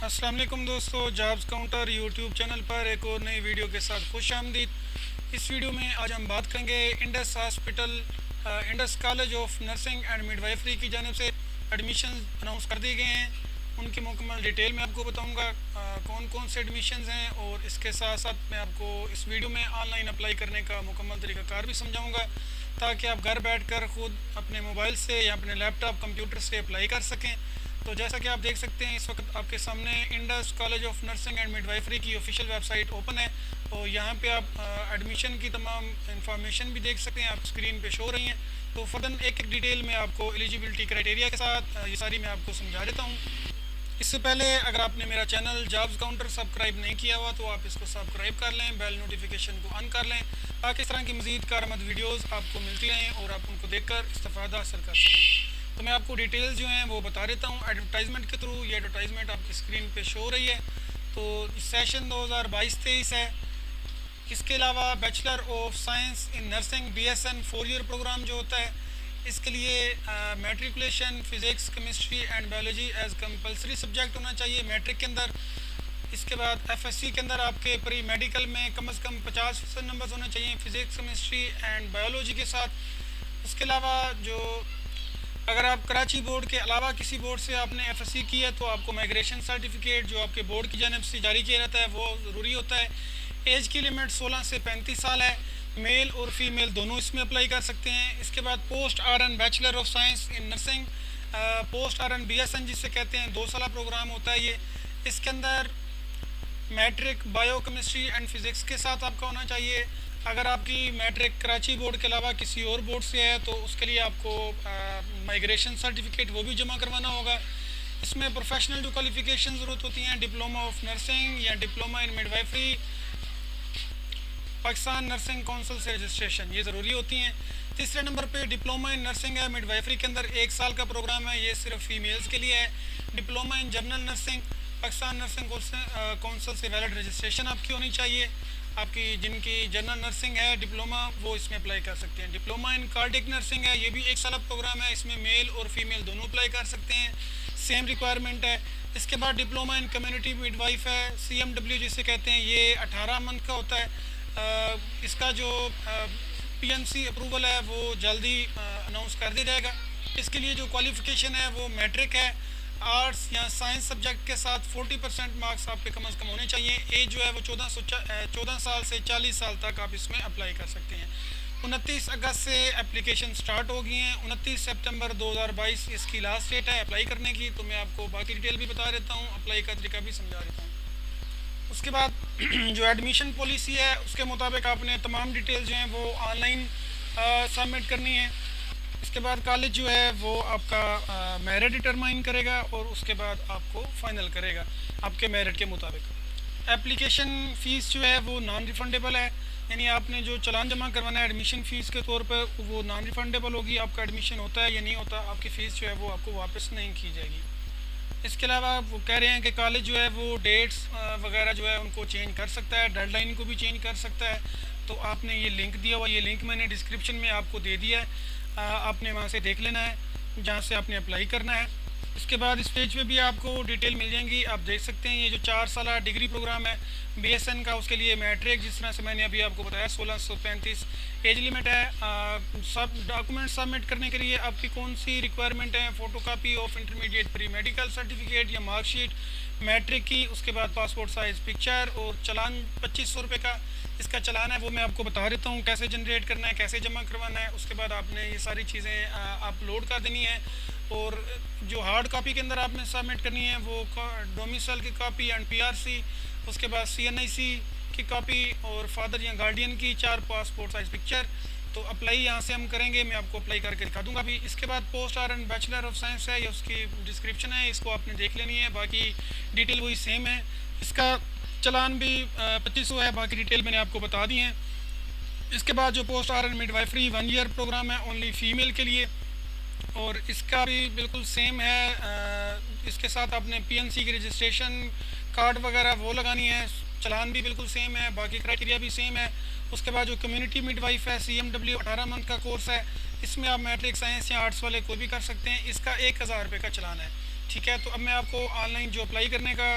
अस्सलाम वालेकुम दोस्तों, जॉब्स काउंटर यूट्यूब चैनल पर एक और नई वीडियो के साथ खुश आमदीद। इस वीडियो में आज हम बात करेंगे Indus hospital Indus college of nursing and midwifery की जानिब से एडमिशन अनाउंस कर दिए गए हैं। उनकी मुकम्मल डिटेल में आपको बताऊंगा कौन कौन से एडमिशन्स हैं, और इसके साथ साथ मैं आपको इस वीडियो में ऑनलाइन अप्लाई करने का मुकम्मल तरीक़ाकार भी समझाऊंगा, ताकि आप घर बैठकर ख़ुद अपने मोबाइल से या अपने लैपटॉप कंप्यूटर से अप्लाई कर सकें। तो जैसा कि आप देख सकते हैं, इस वक्त आपके सामने Indus college of nursing and midwifery की ऑफिशियल वेबसाइट ओपन है, और यहाँ पे आप एडमिशन की तमाम इंफॉर्मेशन भी देख सकते हैं, आप स्क्रीन पे शो रही हैं। तो फ़ौरन एक एक डिटेल में आपको एलिजिबिलिटी क्राइटेरिया के साथ ये सारी मैं आपको समझा देता हूँ। इससे पहले अगर आपने मेरा चैनल जॉब्स काउंटर सब्सक्राइब नहीं किया हुआ तो आप इसको सब्सक्राइब कर लें, बेल नोटिफिकेशन को ऑन कर लें, ताकि इस तरह की मज़ीद कारआमद वीडियोज़ आपको मिलती रहें और आप उनको देख कर इस्तेफ़ादा हासिल कर सकें। तो मैं आपको डिटेल्स जो हैं वो बता देता हूँ एडवर्टाइजमेंट के थ्रू। ये एडवर्टाइजमेंट आपकी स्क्रीन पे शो हो रही है। तो सेशन 2022-23 है। इसके अलावा bachelor of science in nursing BSN 4 year program जो होता है, इसके लिए matriculation physics chemistry and biology as compulsory subject होना चाहिए मैट्रिक के अंदर। इसके बाद FSC के अंदर आपके प्री मेडिकल में कम से कम 50% नंबर होने चाहिए फ़िज़िक्स केमिस्ट्री एंड बायोलॉजी के साथ। इसके अलावा जो अगर आप कराची बोर्ड के अलावा किसी बोर्ड से आपने FSC की है, तो आपको माइग्रेशन सर्टिफिकेट जो आपके बोर्ड की जानिब से जारी किया जाता है वो ज़रूरी होता है। एज की लिमिट 16 से 35 साल है। मेल और फीमेल दोनों इसमें अप्लाई कर सकते हैं। इसके बाद post RN bachelor of science in nursing, post RN BSN जिसे कहते हैं, 2 साल प्रोग्राम होता है ये। इसके अंदर matric bio chemistry and physics के साथ आपका होना चाहिए। अगर आपकी मैट्रिक कराची बोर्ड के अलावा किसी और बोर्ड से है तो उसके लिए आपको माइग्रेशन सर्टिफिकेट वो भी जमा करवाना होगा। इसमें प्रोफेशनल जो क्वालिफ़िकेशन ज़रूरत होती हैं, डिप्लोमा ऑफ नर्सिंग या diploma in midwifery, Pakistan nursing council से रजिस्ट्रेशन, ये ज़रूरी होती हैं। तीसरे नंबर पे डिप्लोमा इन नर्सिंग है मिडवाइफरी के अंदर 1 साल का प्रोग्राम है, ये सिर्फ फीमेल्स के लिए है। Diploma in general nursing, Pakistan nursing council से वैलिड रजिस्ट्रेशन आपकी होनी चाहिए। आपकी जिनकी जनरल नर्सिंग है डिप्लोमा, वो इसमें अप्लाई कर सकते हैं। डिप्लोमा इन कार्डिक नर्सिंग है, ये भी 1 साल प्रोग्राम है, इसमें मेल और फीमेल दोनों अप्लाई कर सकते हैं, सेम रिक्वायरमेंट है। इसके बाद डिप्लोमा इन कम्युनिटी मिडवाइफ है, CMW जिसे कहते हैं, ये 18 मंथ का होता है। इसका जो PNC अप्रूवल है वो जल्दी अनाउंस कर दिया जाएगा। इसके लिए जो क्वालिफ़िकेशन है वो मैट्रिक है। आर्ट्स या साइंस सब्जेक्ट के साथ 40% मार्क्स आपके कम से कम होने चाहिए। एज जो है वो 14 साल से 40 साल तक आप इसमें अप्लाई कर सकते हैं। 29 अगस्त से एप्लीकेशन स्टार्ट हो गई हैं। 29 सितंबर 2022 इसकी लास्ट डेट है अप्लाई करने की। तो मैं आपको बाकी डिटेल भी बता देता हूँ, अप्लाई का तरीका भी समझा देता हूँ। उसके बाद जो एडमिशन पॉलिसी है उसके मुताबिक आपने तमाम डिटेल जो हैं वो ऑनलाइन सबमिट करनी है। इसके बाद कॉलेज जो है वो आपका मेरिट डिटरमाइन करेगा और उसके बाद आपको फ़ाइनल करेगा आपके मेरिट के मुताबिक। एप्लीकेशन फ़ीस जो है वो नॉन रिफ़ंडेबल है, यानी आपने जो चालान जमा करवाना है एडमिशन फ़ीस के तौर पर वो नॉन रिफ़ंडेबल होगी। आपका एडमिशन होता है या नहीं होता, आपकी फ़ीस जो है वो आपको वापस नहीं की जाएगी। इसके अलावा वो कह रहे हैं कि कॉलेज जो है वो डेट्स वगैरह जो है उनको चेंज कर सकता है, डेडलाइन को भी चेंज कर सकता है। तो आपने ये लिंक दिया हुआ, ये लिंक मैंने डिस्क्रिप्शन में आपको दे दिया है, आपने वहाँ से देख लेना है जहाँ से आपने अप्लाई करना है। इसके बाद इस पेज पे भी आपको डिटेल मिल जाएंगी, आप देख सकते हैं। ये जो 4 साल डिग्री प्रोग्राम है BSN का, उसके लिए मैट्रिक जिस तरह से मैंने अभी आपको बताया 16 से 35 एज लिमिट है। सब डॉक्यूमेंट सबमिट करने के लिए आपकी कौन सी रिक्वायरमेंट है, photocopy of intermediate pre medical certificate या मार्कशीट मैट्रिक की, उसके बाद पासपोर्ट साइज़ पिक्चर, और चालान 2500 रुपये का इसका चालान है, वो मैं आपको बता देता हूँ कैसे जनरेट करना है, कैसे जमा करवाना है। उसके बाद आपने ये सारी चीज़ें अपलोड कर देनी है, और जो हार्ड कॉपी के अंदर आपने सबमिट करनी है वो डोमिसाइल की कॉपी एंड PRC, उसके बाद CNIC की कॉपी, और फादर या गार्डियन की 4 पासपोर्ट साइज़ पिक्चर। तो अप्लाई यहाँ से हम करेंगे, मैं आपको अप्लाई करके दिखा दूँगा अभी। इसके बाद post RN bachelor of science है, या उसकी डिस्क्रिप्शन है, इसको आपने देख लेनी है, बाकी डिटेल वही सेम है। इसका चालान भी 2500 है, बाकी डिटेल मैंने आपको बता दी है। इसके बाद जो post RN midwifery 1 year program है ओनली फीमेल के लिए, और इसका भी बिल्कुल सेम है। इसके साथ आपने PNC की रजिस्ट्रेशन कार्ड वगैरह वो लगानी है, चालान भी बिल्कुल सेम है, बाकी क्राइटेरिया भी सेम है। उसके बाद जो कम्युनिटी मिडवाइफ है CMW 18 मंथ का कोर्स है, इसमें आप मैट्रिक साइंस या आर्ट्स वाले कोई भी कर सकते हैं। इसका 1000 रुपये का चालान है। ठीक है, तो अब मैं आपको ऑनलाइन जो अप्लाई करने का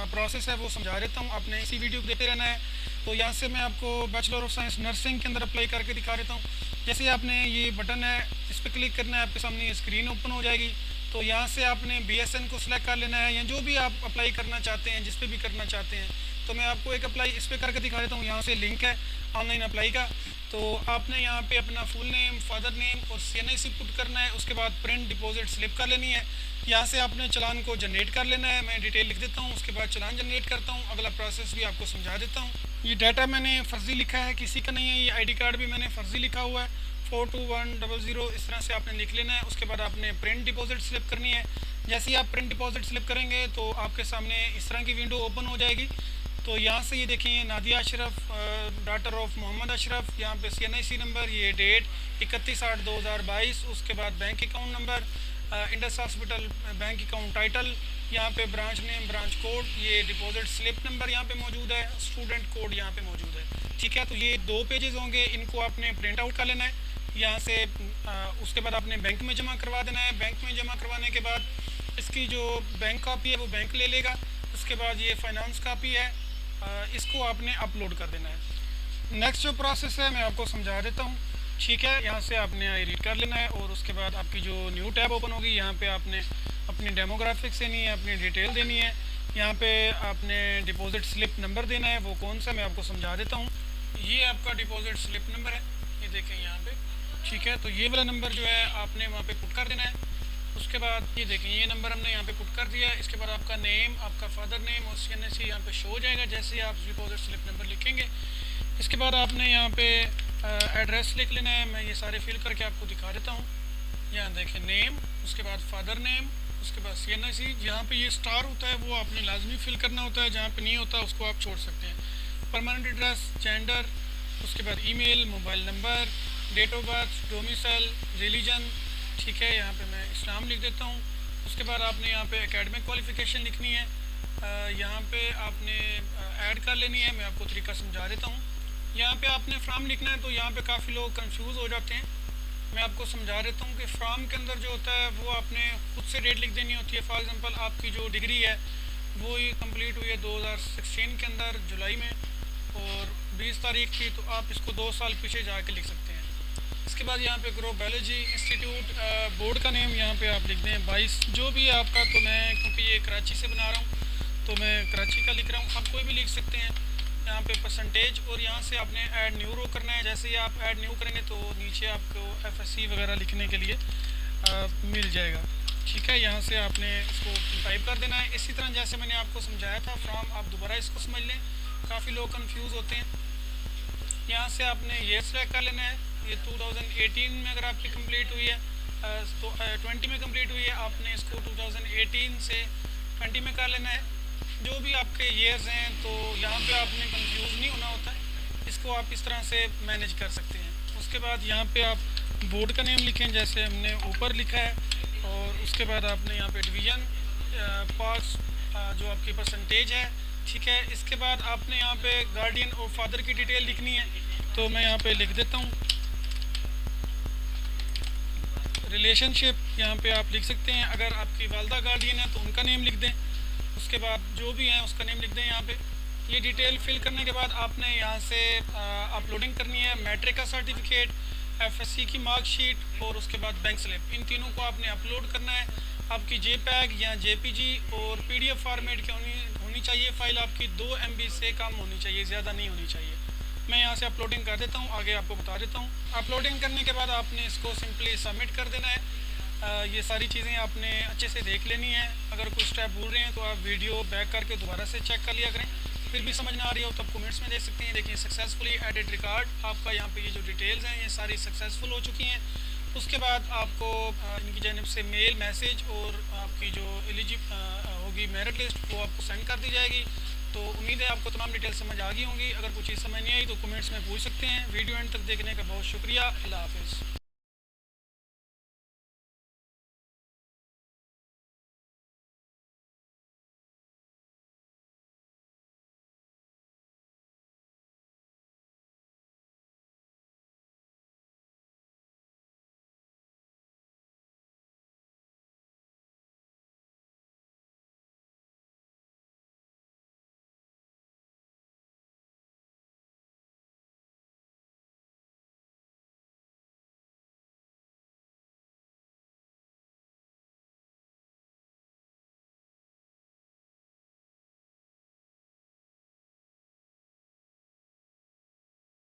प्रोसेस है वो समझा देता हूँ, आपने इसी वीडियो को देखते रहना है। तो यहाँ से मैं आपको बैचलर ऑफ साइंस नर्सिंग के अंदर अप्लाई करके दिखा देता हूँ। जैसे आपने ये बटन है, इस पर क्लिक करना है, आपके सामने ये स्क्रीन ओपन हो जाएगी। तो यहाँ से आपने BSN को सिलेक्ट कर लेना है, या जो भी आप अप्लाई करना चाहते हैं, जिस पे भी करना चाहते हैं। तो मैं आपको एक अप्लाई इस पर करके दिखा देता हूँ। यहाँ से लिंक है ऑनलाइन अप्लाई का। तो आपने यहाँ पे अपना फुल नेम, फादर नेम और CNIC पुट करना है। उसके बाद प्रिंट डिपॉजिट स्लिप कर लेनी है। यहाँ से आपने चलान को जनरेट कर लेना है। मैं डिटेल लिख देता हूँ, उसके बाद चलान जनरेट करता हूँ। अगला प्रोसेस भी आपको समझा देता हूँ। ये डाटा मैंने फर्जी लिखा है, किसी का नहीं है। ये ID कार्ड भी मैंने फर्जी लिखा हुआ है, 42100 इस तरह से आपने लिख लेना है। उसके बाद आपने प्रिंट डिपॉजिट स्लिप करनी है। जैसे ही आप प्रिंट डिपॉजिट स्लिप करेंगे तो आपके सामने इस तरह की विंडो ओपन हो जाएगी। तो यहाँ से ये देखिए, नादिया अशरफ, डॉटर ऑफ मोहम्मद अशरफ, यहाँ पे CNIC नंबर, ये डेट 31/8/2022। उसके बाद bank account number, Indus hospital bank account title, यहाँ पे ब्रांच नेम, ब्रांच कोड, ये डिपॉजिट स्लिप नंबर यहाँ पे मौजूद है, स्टूडेंट कोड यहाँ पे मौजूद है। ठीक है, तो ये 2 पेजेस होंगे, इनको आपने प्रिंट आउट कर लेना है यहाँ से। उसके बाद आपने बैंक में जमा करवा देना है। बैंक में जमा करवाने के बाद इसकी जो बैंक कॉपी है वो बैंक ले लेगा। उसके बाद ये फाइनेंस कॉपी है, इसको आपने अपलोड कर देना है। नेक्स्ट जो प्रोसेस है मैं आपको समझा देता हूँ। ठीक है, यहाँ से आपने रीड कर लेना है और उसके बाद आपकी जो न्यू टैब ओपन होगी, यहाँ पे आपने अपनी डेमोग्राफिक्स देनी है, अपनी डिटेल देनी है। यहाँ पे आपने डिपॉजिट स्लिप नंबर देना है, वो कौन सा मैं आपको समझा देता हूँ। ये आपका डिपॉजिट स्लिप नंबर है, ये देखें यहाँ पे। ठीक है, तो ये वाला नंबर जो है आपने वहाँ पे पुट कर देना है। उसके बाद ये देखें, ये नंबर हमने यहाँ पे पुट कर दिया है। इसके बाद आपका नेम, आपका फादर नेम और CNIC यहाँ पे शो हो जाएगा जैसे ही आप डिपॉजिट स्लिप नंबर लिखेंगे। इसके बाद आपने यहाँ पे एड्रेस लिख लेना है। मैं ये सारे फिल करके आपको दिखा देता हूँ। यहाँ देखें, नेम, उसके बाद फादर नेम, उसके बाद CNIC। जहाँ पे ये स्टार होता है वो आपने लाजमी फिल करना होता है, जहाँ पे नहीं होता उसको आप छोड़ सकते हैं। परमानेंट एड्रेस, जेंडर, उसके बाद email, mobile number, date of birth, domicile, religion. ठीक है, यहाँ पे मैं इस्लाम लिख देता हूँ। उसके बाद आपने यहाँ पे एकेडमिक क्वालिफ़िकेशन लिखनी है, यहाँ पे आपने ऐड कर लेनी है। मैं आपको तरीका समझा देता हूँ। यहाँ पे आपने फ्राम लिखना है, तो यहाँ पे काफ़ी लोग कंफ्यूज हो जाते हैं। मैं आपको समझा देता हूँ कि फ्राम के अंदर जो होता है वो आपने खुद से डेट लिख देनी होती है। फॉर एग्ज़ाम्पल आपकी जो डिग्री है वो ही कंप्लीट हुई है 2016 के अंदर जुलाई में और 20 तारीख की, तो आप इसको 2 साल पीछे जाके लिख सकते हैं। इसके बाद यहाँ पे ग्रो बायोलॉजी इंस्टीट्यूट, बोर्ड का नेम यहाँ पे आप लिख दें 22, जो भी है आपका। तो मैं क्योंकि ये कराची से बना रहा हूँ तो मैं कराची का लिख रहा हूँ, आप कोई भी लिख सकते हैं। यहाँ पे परसेंटेज, और यहाँ से आपने ऐड न्यू रो करना है। जैसे ही आप ऐड न्यू करेंगे तो नीचे आपको FSC वगैरह लिखने के लिए मिल जाएगा। ठीक है, यहाँ से आपने इसको टाइप कर देना है। इसी तरह जैसे मैंने आपको समझाया था फ्रॉम, आप दोबारा इसको समझ लें, काफ़ी लोग कंफ्यूज होते हैं। यहाँ से आपने ये सेलेक्ट कर लेना है। ये 2018 में अगर आपकी कंप्लीट हुई है तो 20 में कंप्लीट हुई है, आपने इसको 2018 से 20 में कर लेना है। जो भी आपके ईयर्स हैं, तो यहाँ पे आपने कंफ्यूज नहीं होना होता है, इसको आप इस तरह से मैनेज कर सकते हैं। उसके बाद यहाँ पे आप बोर्ड का नेम लिखें जैसे हमने ऊपर लिखा है, और उसके बाद आपने यहाँ पे डिवीज़न, पास, जो आपकी परसेंटेज है। ठीक है, इसके बाद आपने यहाँ पे गार्डियन और फादर की डिटेल लिखनी है, तो मैं यहाँ पे लिख देता हूँ। रिलेशनशिप यहाँ पे आप लिख सकते हैं, अगर आपकी वालदा गार्डियन है तो उनका नेम लिख दें। उसके बाद जो भी हैं उसका नेम लिख दें यहाँ पे। ये डिटेल फिल करने के बाद आपने यहाँ से अपलोडिंग करनी है। मैट्रिक का सर्टिफिकेट, FSC की मार्कशीट और उसके बाद बैंक स्लिप, इन तीनों को आपने अपलोड करना है। आपकी JPEG या JPG और PDF फॉर्मेट की होनी चाहिए। फ़ाइल आपकी 2 MB से कम होनी चाहिए, ज़्यादा नहीं होनी चाहिए। मैं यहाँ से अपलोडिंग कर देता हूँ, आगे आपको बता देता हूँ। अपलोडिंग करने के बाद आपने इसको सिंपली सबमिट कर देना है। ये सारी चीज़ें आपने अच्छे से देख लेनी है। अगर कुछ स्टेप भूल रहे हैं तो आप वीडियो बैक करके दोबारा से चेक कर लिया करें। फिर भी समझ ना आ रही हो तब कमेंट्स में देख सकते हैं। देखिए, सक्सेसफुली एडिड रिकॉर्ड, आपका यहाँ पे ये जो डिटेल्स हैं ये सारी सक्सेसफुल हो चुकी हैं। उसके बाद आपको इनकी जानिब से मेल, मैसेज और आपकी जो एलिजिबल होगी मेरिट लिस्ट, वो आपको सेंड कर दी जाएगी। तो उम्मीद है आपको तमाम डिटेल समझ आ गई होंगी। अगर कुछ चीज़ समझ नहीं आई तो कमेंट्स में पूछ सकते हैं। वीडियो एंड तक देखने का बहुत शुक्रिया। अल्लाह हाफिज़।